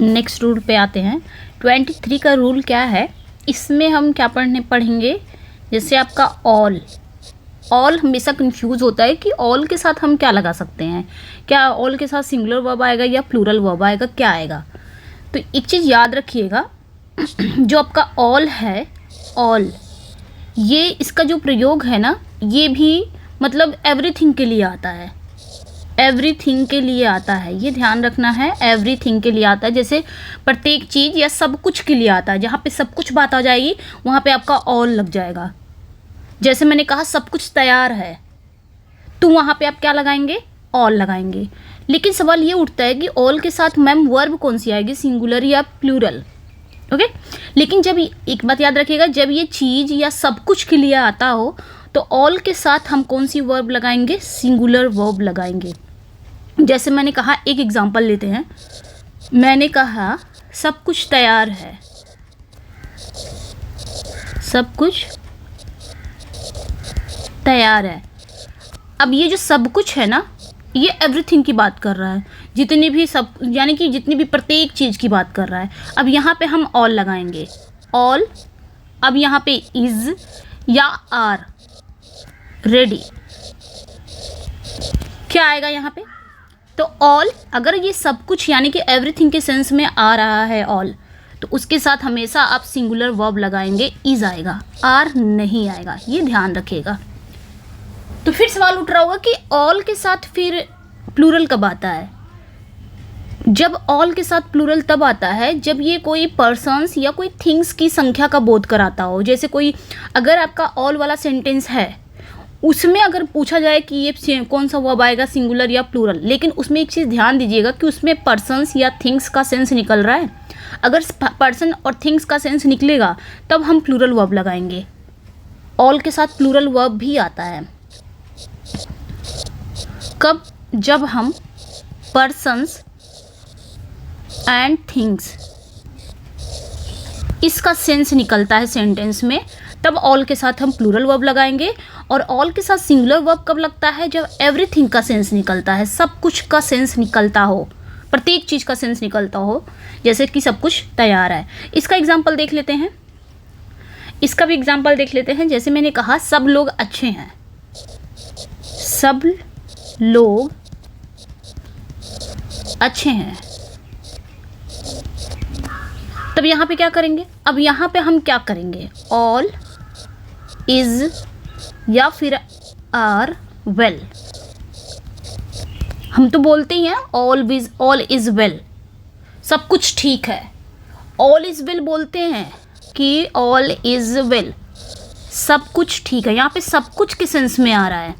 Next rule पे आते हैं। 23 का रूल क्या है, इसमें हम क्या पढ़ेंगे, जैसे आपका ऑल हमेशा कंफ्यूज होता है कि ऑल के साथ हम क्या लगा सकते हैं, क्या ऑल के साथ सिंगुलर वर्ब आएगा या प्लूरल वर्ब आएगा, क्या आएगा। तो एक चीज़ याद रखिएगा, जो आपका ऑल है, ऑल, ये इसका जो प्रयोग है ना, ये भी मतलब एवरीथिंग के लिए आता है, एवरीथिंग के लिए आता है, ये ध्यान रखना है, एवरीथिंग के लिए आता है। जैसे प्रत्येक चीज़ या सब कुछ के लिए आता है, जहाँ पे सब कुछ बात आ जाएगी वहाँ पे आपका ऑल लग जाएगा। जैसे मैंने कहा सब कुछ तैयार है, तो वहाँ पे आप क्या लगाएंगे, ऑल लगाएंगे। लेकिन सवाल ये उठता है कि ऑल के साथ मैम वर्ब कौन सी आएगी, सिंगुलर या प्लूरल, ओके। लेकिन जब एक बात याद रखिएगा, जब ये चीज़ या सब कुछ के लिए आता हो तो ऑल के साथ हम कौन सी वर्ब लगाएंगे, सिंगुलर वर्ब लगाएंगे। जैसे मैंने कहा, एक एग्जांपल लेते हैं, मैंने कहा सब कुछ तैयार है, सब कुछ तैयार है। अब ये जो सब कुछ है ना, ये एवरीथिंग की बात कर रहा है, जितनी भी सब, यानी कि जितनी भी प्रत्येक चीज़ की बात कर रहा है। अब यहाँ पे हम ऑल लगाएंगे, ऑल। अब यहाँ पे इज़ या आर, रेडी, क्या आएगा यहाँ पे, तो ऑल। अगर ये सब कुछ यानी कि एवरीथिंग के सेंस में आ रहा है ऑल, तो उसके साथ हमेशा आप सिंगुलर वर्ब लगाएंगे, इज़ आएगा, आर नहीं आएगा, ये ध्यान रखिएगा। तो फिर सवाल उठ रहा होगा कि ऑल के साथ फिर प्लूरल कब आता है। जब ऑल के साथ प्लूरल तब आता है जब ये कोई पर्सन्स या कोई थिंग्स की संख्या का बोध कराता हो। जैसे कोई, अगर आपका ऑल वाला सेंटेंस है, उसमें अगर पूछा जाए कि ये कौन सा वर्ब आएगा, सिंगुलर या प्लूरल, लेकिन उसमें एक चीज़ ध्यान दीजिएगा कि उसमें पर्सन्स या थिंग्स का सेंस निकल रहा है। अगर पर्सन और थिंग्स का सेंस निकलेगा तब हम प्लूरल वर्ब लगाएंगे। ऑल के साथ प्लूरल वर्ब भी आता है कब, जब हम पर्सन्स एंड थिंग्स, इसका सेंस निकलता है सेंटेंस में, तब ऑल के साथ हम प्लूरल वर्ब लगाएंगे। और ऑल के साथ सिंगुलर वर्ब कब लगता है, जब एवरीथिंग का सेंस निकलता है, सब कुछ का सेंस निकलता हो, प्रत्येक चीज़ का सेंस निकलता हो, जैसे कि सब कुछ तैयार है। इसका एग्जाम्पल देख लेते हैं, इसका भी एग्जाम्पल देख लेते हैं। जैसे मैंने कहा सब लोग अच्छे हैं, सब लोग अच्छे हैं, तब यहाँ पे क्या करेंगे, अब यहाँ पे हम क्या करेंगे, ऑल इज या फिर आर वेल। हम तो बोलते ही हैं ऑल इज वेल, सब कुछ ठीक है। ऑल इज वेल बोलते हैं कि ऑल इज वेल, सब कुछ ठीक है। यहाँ पे सब कुछ के सेंस में आ रहा है,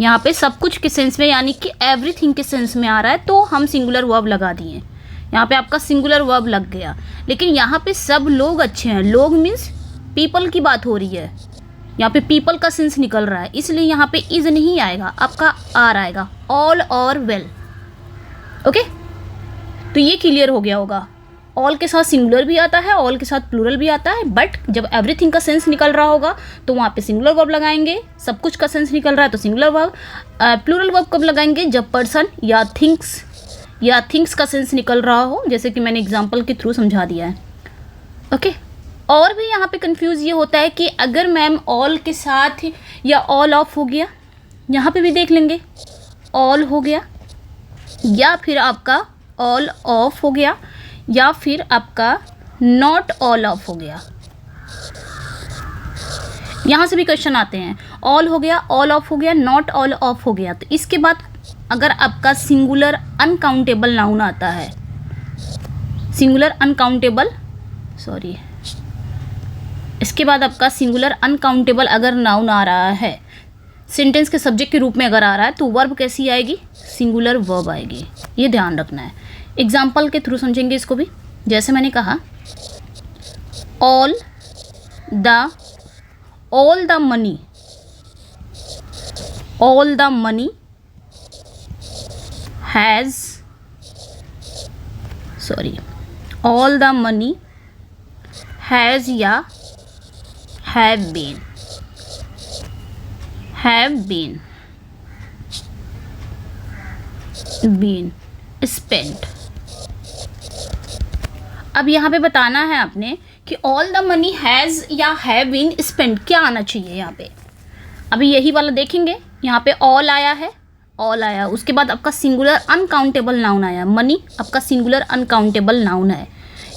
यहाँ पे सब कुछ के सेंस में यानी कि एवरीथिंग के सेंस में आ रहा है, तो हम सिंगुलर वर्ब लगा दिए। यहाँ पे आपका सिंगुलर वर्ब लग गया। लेकिन यहाँ पे सब लोग अच्छे हैं, लोग मीन्स पीपल की बात हो रही है, यहाँ पे पीपल का सेंस निकल रहा है, इसलिए यहाँ पे इज नहीं आएगा, आपका आर आएगा, ऑल और वेल, ओके। तो ये क्लियर हो गया होगा। ऑल के साथ सिंगुलर भी आता है, ऑल के साथ प्लूरल भी आता है, बट जब एवरीथिंग का सेंस निकल रहा होगा तो वहाँ पे सिंगुलर वर्ब लगाएंगे। सब कुछ का सेंस निकल रहा है तो सिंगुलर वर्ब। प्लूरल वर्ब कब लगाएंगे, जब पर्सन या थिंग्स का सेंस निकल रहा हो, जैसे कि मैंने एग्जाम्पल के थ्रू समझा दिया है, ओके। और भी यहाँ पे कंफ्यूज ये होता है कि अगर मैम ऑल के साथ या ऑल ऑफ हो गया, यहाँ पे भी देख लेंगे, ऑल हो गया या फिर आपका ऑल ऑफ हो गया या फिर आपका नॉट ऑल ऑफ हो गया। यहाँ से भी क्वेश्चन आते हैं, ऑल हो गया, ऑल ऑफ हो गया, नॉट ऑल ऑफ हो गया। तो इसके बाद अगर आपका सिंगुलर अनकाउंटेबल नाउन आता है, सिंगुलर अनकाउंटेबल, सॉरी, इसके बाद आपका सिंगुलर अनकाउंटेबल अगर नाउन आ रहा है, सेंटेंस के सब्जेक्ट के रूप में अगर आ रहा है, तो वर्ब कैसी आएगी, सिंगुलर वर्ब आएगी, ये ध्यान रखना है। एग्जाम्पल के थ्रू समझेंगे इसको भी। जैसे मैंने कहा, all the money, all the money has, sorry, all the money has या have been spent, अब यहाँ पे बताना है आपने कि ऑल द मनी हैज़ या हैव बीन स्पेंड, क्या आना चाहिए यहाँ पे। अभी यही वाला देखेंगे, यहाँ पे ऑल आया है, ऑल आया, उसके बाद आपका सिंगुलर अनकाउंटेबल नाउन आया। मनी आपका सिंगुलर अनकाउंटेबल नाउन है,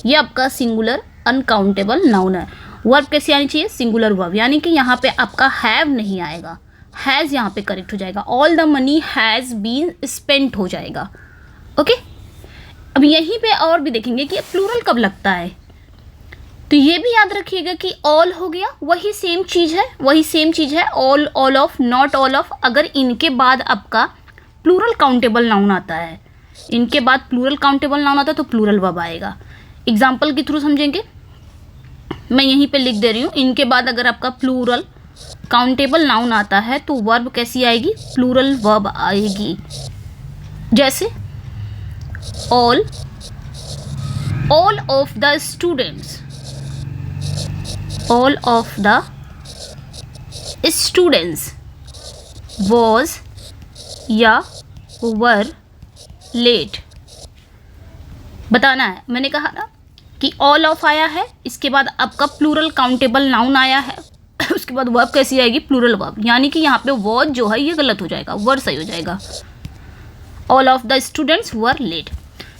ये आपका सिंगुलर अनकाउंटेबल नाउन है। वर्ब कैसे आनी चाहिए, सिंगुलर वर्ब, यानी कि यहाँ पे आपका हैव नहीं आएगा, हैज़ यहाँ पे करेक्ट हो जाएगा। All the money has been spent हो जाएगा। ओके, अब यहीं पे और भी देखेंगे कि प्लूरल कब लगता है, तो ये भी याद रखिएगा कि ऑल हो गया, वही सेम चीज़ है, वही सेम चीज़ है। All, all of, not all of, अगर इनके बाद आपका प्लूरल काउंटेबल नाउन आता है, इनके बाद प्लूरल काउंटेबल नाउन आता है तो प्लूरल वर्ब आएगा। एग्जाम्पल के थ्रू समझेंगे, मैं यहीं पे लिख दे रही हूँ, इनके बाद अगर आपका प्लूरल काउंटेबल नाउन आता है तो वर्ब कैसी आएगी, प्लूरल वर्ब आएगी। जैसे all of the students, all of the students was या were late। बताना है, मैंने कहा ना कि all of आया है, इसके बाद आपका प्लूरल काउंटेबल नाउन आया है, उसके बाद वर्ब कैसी आएगी, प्लूरल वर्ब, यानी कि यहाँ पे वर्ड जो है ये गलत हो जाएगा, वर्ड सही हो जाएगा। all of the students were late।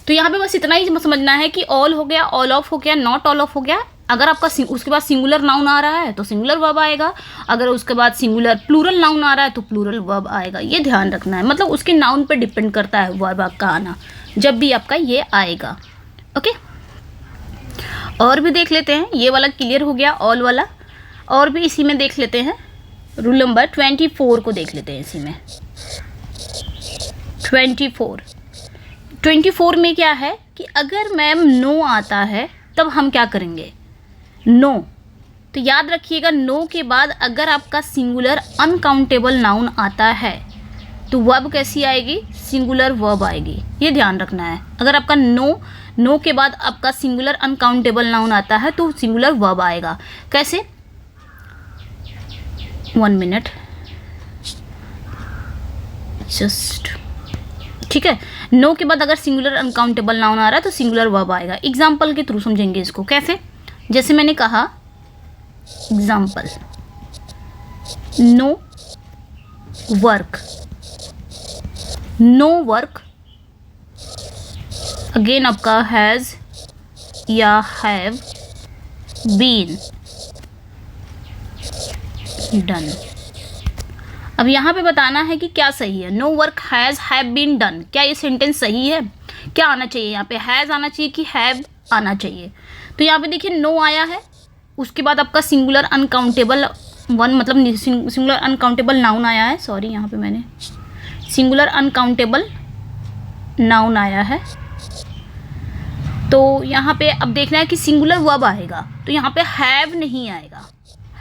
तो यहाँ पे बस इतना ही समझना है कि all हो गया, all of हो गया, not all of हो गया। अगर आपका उसके बाद सिंगुलर नाउन आ रहा है तो सिंगुलर वर्ब आएगा, अगर उसके बाद सिंगुलर प्लूरल नाउन आ रहा है तो प्लूरल वर्ब आएगा। ये ध्यान रखना है, मतलब उसके नाउन पे डिपेंड करता है वर्ब आपका आना, जब भी आपका ये आएगा। ओके, और भी देख लेते हैं, ये वाला क्लियर हो गया ऑल वाला, और भी इसी में देख लेते हैं। रूल नंबर 24 को देख लेते हैं इसी में। 24 में क्या है कि अगर मैम नो आता है तब हम क्या करेंगे, नो। तो याद रखिएगा, नो के बाद अगर आपका सिंगुलर अनकाउंटेबल नाउन आता है तो वर्ब कैसी आएगी, सिंगुलर वर्ब आएगी। ये ध्यान रखना है, अगर आपका नो के बाद आपका सिंगुलर अनकाउंटेबल नाउन आता है तो सिंगुलर वर्ब आएगा। कैसे, 1 मिनट जस्ट, ठीक है। नो के बाद अगर सिंगुलर अनकाउंटेबल नाउन आ रहा है तो सिंगुलर वर्ब आएगा। एग्जाम्पल के थ्रू समझेंगे इसको। कैसे, जैसे मैंने कहा example, no work, no work, again आपका हैज़ या हैव बीन डन। अब यहाँ पे बताना है कि क्या सही है, no work has have been done, क्या ये सेंटेंस सही है, क्या आना चाहिए यहाँ पे, हैज़ आना चाहिए कि हैव आना चाहिए। तो यहाँ पे देखिए नो आया है, उसके बाद आपका सिंगुलर अनकाउंटेबल मतलब सिंगुलर अनकाउंटेबल नाउन आया है, सॉरी यहाँ पे मैंने सिंगुलर अनकाउंटेबल नाउन आया है। तो यहाँ पे अब देखना है कि सिंगुलर वर्ब आएगा, तो यहाँ पे हैव नहीं आएगा,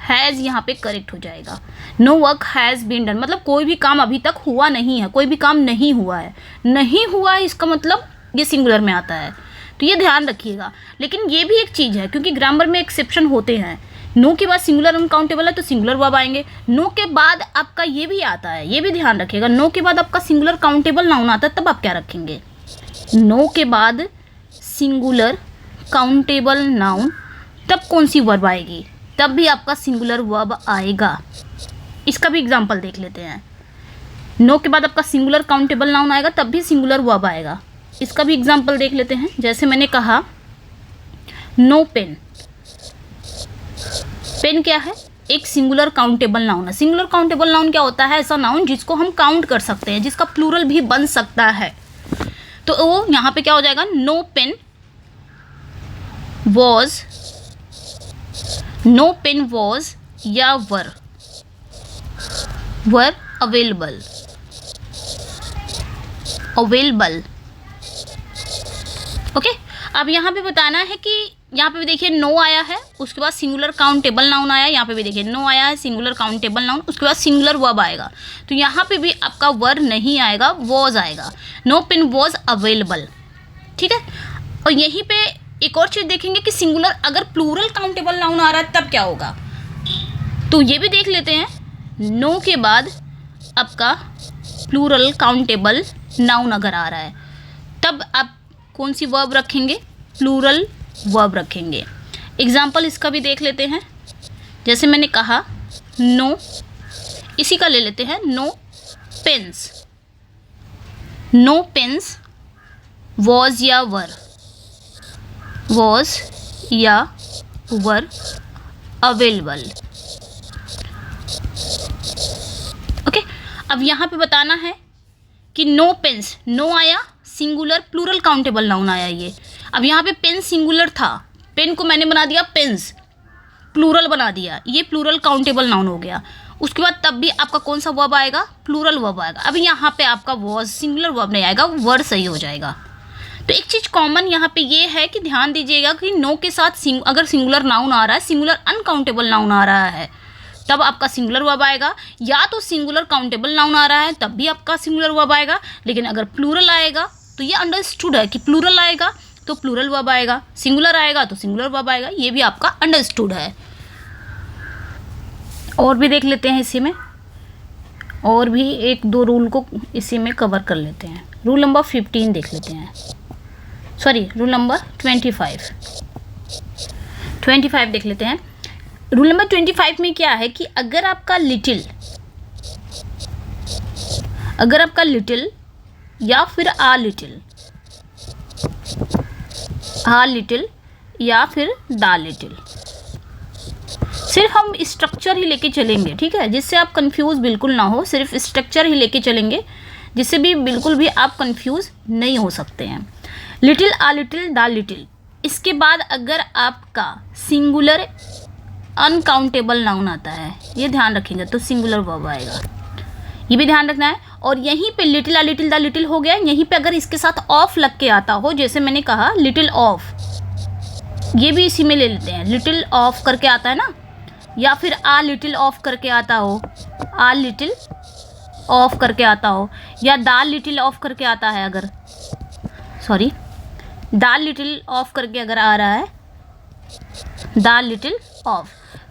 हैज़ यहाँ पे करेक्ट हो जाएगा। No work has been done, मतलब कोई भी काम अभी तक हुआ नहीं है, कोई भी काम नहीं हुआ है, नहीं हुआ है इसका मतलब ये सिंगुलर में आता है, तो ये ध्यान रखिएगा। लेकिन ये भी एक चीज़ है, क्योंकि ग्रामर में एक्सेप्शन होते हैं, नो के बाद सिंगुलर अनकाउंटेबल है तो सिंगुलर वर्ब आएंगे, नो के बाद आपका ये भी आता है, ये भी ध्यान रखिएगा, नो के बाद आपका सिंगुलर काउंटेबल नाउन आता है तब आप क्या रखेंगे, नो के बाद सिंगुलर काउंटेबल नाउन, तब कौन सी वर्ब आएगी, तब भी आपका सिंगुलर वर्ब आएगा। इसका भी एग्जाम्पल देख लेते हैं। नो के बाद आपका सिंगुलर काउंटेबल नाउन आएगा तब भी सिंगुलर वर्ब आएगा। इसका भी एग्जाम्पल देख लेते हैं। जैसे मैंने कहा नो पेन, पेन क्या है, एक सिंगुलर काउंटेबल नाउन है। सिंगुलर काउंटेबल नाउन क्या होता है, ऐसा नाउन जिसको हम काउंट कर सकते हैं, जिसका प्लूरल भी बन सकता है। तो वो यहाँ पे क्या हो जाएगा, no pen was, no pen was या वर अवेलेबल, ओके। अब यहाँ पे बताना है कि यहाँ पे भी देखिए नो आया है, उसके बाद सिंगुलर काउंटेबल नाउन आया, यहाँ पे भी देखिए नो आया है, सिंगुलर काउंटेबल नाउन, उसके बाद सिंगुलर वर्ब आएगा। तो यहाँ पे भी आपका वर नहीं आएगा, वॉज आएगा। नो पेन वॉज अवेलेबल, ठीक है। और यहीं पे एक और चीज़ देखेंगे कि सिंगुलर अगर प्लूरल काउंटेबल नाउन आ रहा है तब क्या होगा, तो ये भी देख लेते हैं। नो के बाद आपका प्लूरल काउंटेबल नाउन अगर आ रहा है तब आप कौन सी वर्ब रखेंगे, प्लूरल वर्ब रखेंगे। एग्जाम्पल इसका भी देख लेते हैं। जैसे मैंने कहा नो, इसी का ले लेते हैं, no pens. No pens was या वर, वॉज या वर अवेलेबल। ओके, अब यहाँ पे बताना है कि नो पेन्स, नो आया सिंगुलर, प्लूरल काउंटेबल नाउन आया ये। अब यहाँ पे पेन सिंगुलर था, पेन को मैंने बना दिया पेन्स, प्लूरल बना दिया, ये प्लूरल काउंटेबल नाउन हो गया। उसके बाद तब भी आपका कौन सा वर्ब आएगा, प्लूरल वर्ब आएगा। अब यहाँ पे आपका वॉज सिंगुलर वर्ब नहीं आएगा, वर्ड सही हो जाएगा। तो एक चीज़ कॉमन यहाँ पे ये है कि ध्यान दीजिएगा कि नो के साथ अगर सिंगुलर नाउन आ रहा है, सिंगुलर अनकाउंटेबल नाउन आ रहा है, तब आपका सिंगुलर वर्ब आएगा। या तो सिंगुलर काउंटेबल नाउन आ रहा है तब भी आपका सिंगुलर वर्ब आएगा। लेकिन अगर प्लूरल आएगा तो ये अंडरस्टूड है कि प्लूरल आएगा तो प्लूरल वर्ब आएगा, सिंगुलर आएगा तो सिंगुलर वर्ब आएगा, ये भी आपका अंडरस्टूड है। और भी देख लेते हैं इसी में, और भी एक दो रूल को इसी में कवर कर लेते हैं। रूल नंबर 15 देख लेते हैं, सॉरी रूल नंबर 25 देख लेते हैं। रूल नंबर 25 में क्या है कि अगर आपका लिटिल या फिर आ लिटिल या फिर दा लिटिल, सिर्फ हम स्ट्रक्चर ही लेके चलेंगे, ठीक है, जिससे आप कंफ्यूज बिल्कुल ना हो। सिर्फ स्ट्रक्चर ही लेके चलेंगे जिससे भी बिल्कुल भी आप कंफ्यूज नहीं हो सकते हैं। लिटिल, आ लिटिल, दा लिटिल, इसके बाद अगर आपका सिंगुलर अनकाउंटेबल नाउन आता है, ये ध्यान रखेंगे, तो सिंगुलर वर्ब आएगा, ये भी ध्यान रखना है। और यहीं पे लिटिल, आ लिटिल, दा लिटिल हो गया, यहीं पे अगर इसके साथ ऑफ लग के आता हो, जैसे मैंने कहा लिटिल ऑफ, ये भी इसी में ले लेते हैं, लिटिल ऑफ करके आता है ना, या फिर आ लिटिल ऑफ करके आता हो, आ लिटिल ऑफ करके आता हो, या दा लिटिल ऑफ करके आता है, अगर सॉरी दा लिटिल ऑफ करके अगर आ रहा है, दा लिटिल ऑफ,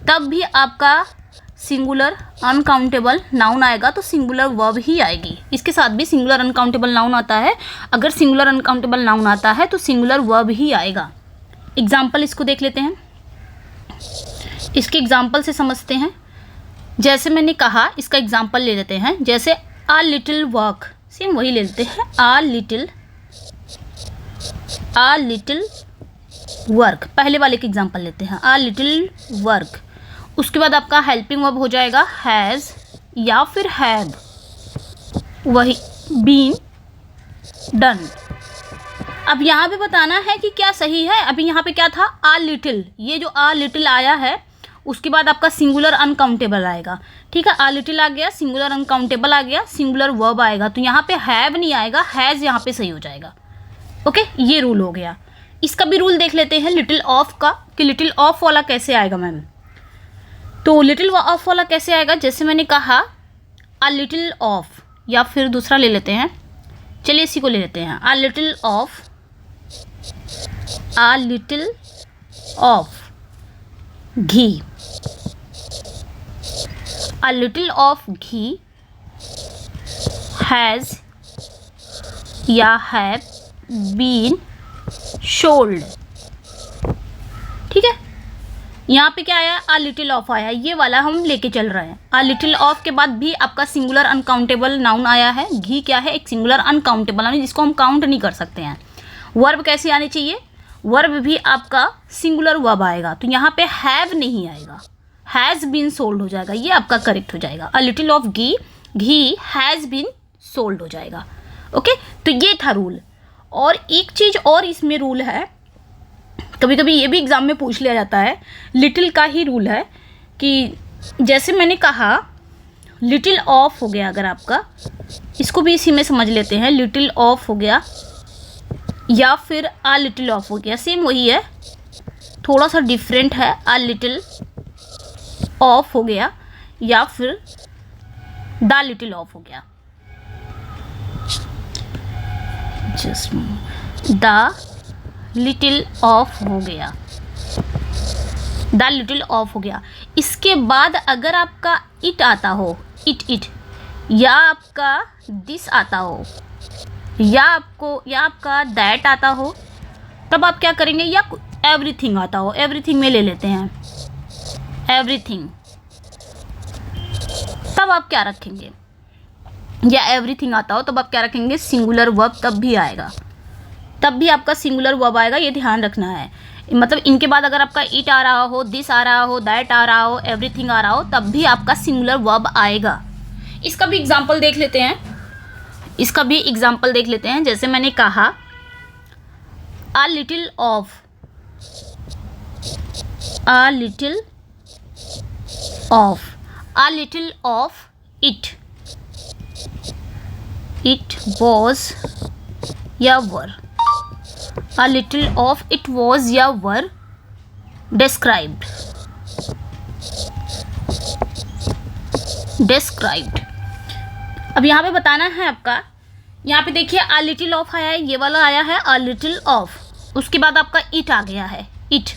तब भी आपका सिंगुलर अनकाउंटेबल नाउन आएगा, तो सिंगुलर वर्ब ही आएगी। इसके साथ भी सिंगुलर अनकाउंटेबल नाउन आता है, अगर सिंगुलर अनकाउंटेबल नाउन आता है तो सिंगुलर वर्ब ही आएगा। एग्जाम्पल इसको देख लेते हैं, इसके एग्जाम्पल से समझते हैं। जैसे मैंने कहा, इसका एग्जाम्पल ले लेते हैं, जैसे आ लिटिल वर्क, सेम वही ले लेते हैं, आ लिटिल वर्क, पहले वाले के एग्जाम्पल लेते हैं, आ लिटिल वर्क। उसके बाद आपका हेल्पिंग वर्ब हो जाएगा हैज़ या फिर हैव, वही बीन डन। अब यहाँ पे बताना है कि क्या सही है। अभी यहाँ पे क्या था, आ लिटिल, ये जो आ लिटिल आया है उसके बाद आपका सिंगुलर अनकाउंटेबल आएगा, ठीक है, आ लिटिल आ गया, सिंगुलर अनकाउंटेबल आ गया, सिंगुलर वर्ब आएगा, तो यहाँ पे हैव नहीं आएगा, हैज़ यहाँ पे सही हो जाएगा। ओके, ये रूल हो गया। इसका भी रूल देख लेते हैं लिटिल ऑफ का, कि लिटिल ऑफ वाला कैसे आएगा मैम। तो लिटिल ऑफ वाला कैसे आएगा, जैसे मैंने कहा आ लिटिल ऑफ, या फिर दूसरा ले लेते हैं, चलिए इसी को ले लेते हैं, आ little of ghee, a little of ghee has या have been sold, ठीक है। यहाँ पे क्या आया, a little of आया, ये वाला हम लेके चल रहे हैं। a little of के बाद भी आपका सिंगुलर अनकाउंटेबल नाउन आया है, घी क्या है, एक सिंगुलर अनकाउंटेबल नाउन जिसको हम काउंट नहीं कर सकते हैं। वर्ब कैसे आने चाहिए, वर्ब भी आपका सिंगुलर वर्ब आएगा, तो यहाँ पे हैव नहीं आएगा, हैज़ बीन सोल्ड हो जाएगा, ये आपका करेक्ट हो जाएगा। A little of ghee has been sold हो जाएगा। ओके, तो ये था रूल। और एक चीज़ और इसमें रूल है, कभी कभी ये भी एग्ज़ाम में पूछ लिया जाता है, लिटिल का ही रूल है, कि जैसे मैंने कहा लिटिल ऑफ हो गया, अगर आपका, इसको भी इसी में समझ लेते हैं, लिटिल ऑफ हो गया या फिर आ लिटिल ऑफ हो गया, सेम वही है, थोड़ा सा डिफरेंट है, आ लिटिल ऑफ हो गया या फिर द लिटिल ऑफ हो गया, जस्ट द लिटिल ऑफ हो गया, द लिटिल ऑफ हो गया। इसके बाद अगर आपका इट आता हो, इट या आपका दिस आता हो, या आपका दैट आता हो, तब आप क्या करेंगे, या एवरीथिंग आता हो, एवरीथिंग में ले लेते हैं एवरीथिंग, तब आप क्या रखेंगे, या एवरीथिंग आता हो तब आप क्या रखेंगे, सिंगुलर वर्ब तब भी आएगा, तब भी आपका सिंगुलर वर्ब आएगा, ये ध्यान रखना है। मतलब इनके बाद अगर आपका इट आ रहा हो, दिस आ रहा हो, दैट आ रहा हो, एवरीथिंग आ रहा हो, तब भी आपका सिंगुलर वर्ब आएगा। इसका भी एग्जाम्पल देख लेते हैं, इसका भी एग्जाम्पल देख लेते हैं। जैसे मैंने कहा अ little of, a little of, a little of it, it was या वर, a little of it was या were described, described। अब यहाँ पे बताना है आपका, यहाँ पे देखिए a little of आया है, ये वाला आया है a little of, उसके बाद आपका it आ गया है it,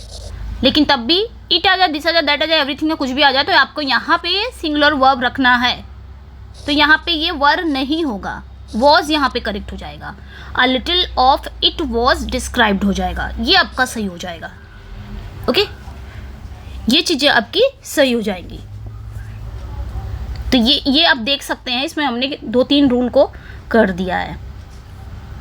लेकिन तब भी it आ जाए, दिस आ जाए, दैट आ जाए, एवरीथिंग में कुछ भी आ जाए, तो आपको यहाँ पे सिंगुलर वर्ब रखना है। तो यहाँ पे ये वर नहीं होगा, वॉज यहाँ पे करेक्ट हो जाएगा, a little of it was described हो जाएगा, ये आपका सही हो जाएगा। ओके, ये चीज़ें आपकी सही हो जाएंगी। तो ये आप देख सकते हैं, इसमें हमने 2-3 रूल को कर दिया है।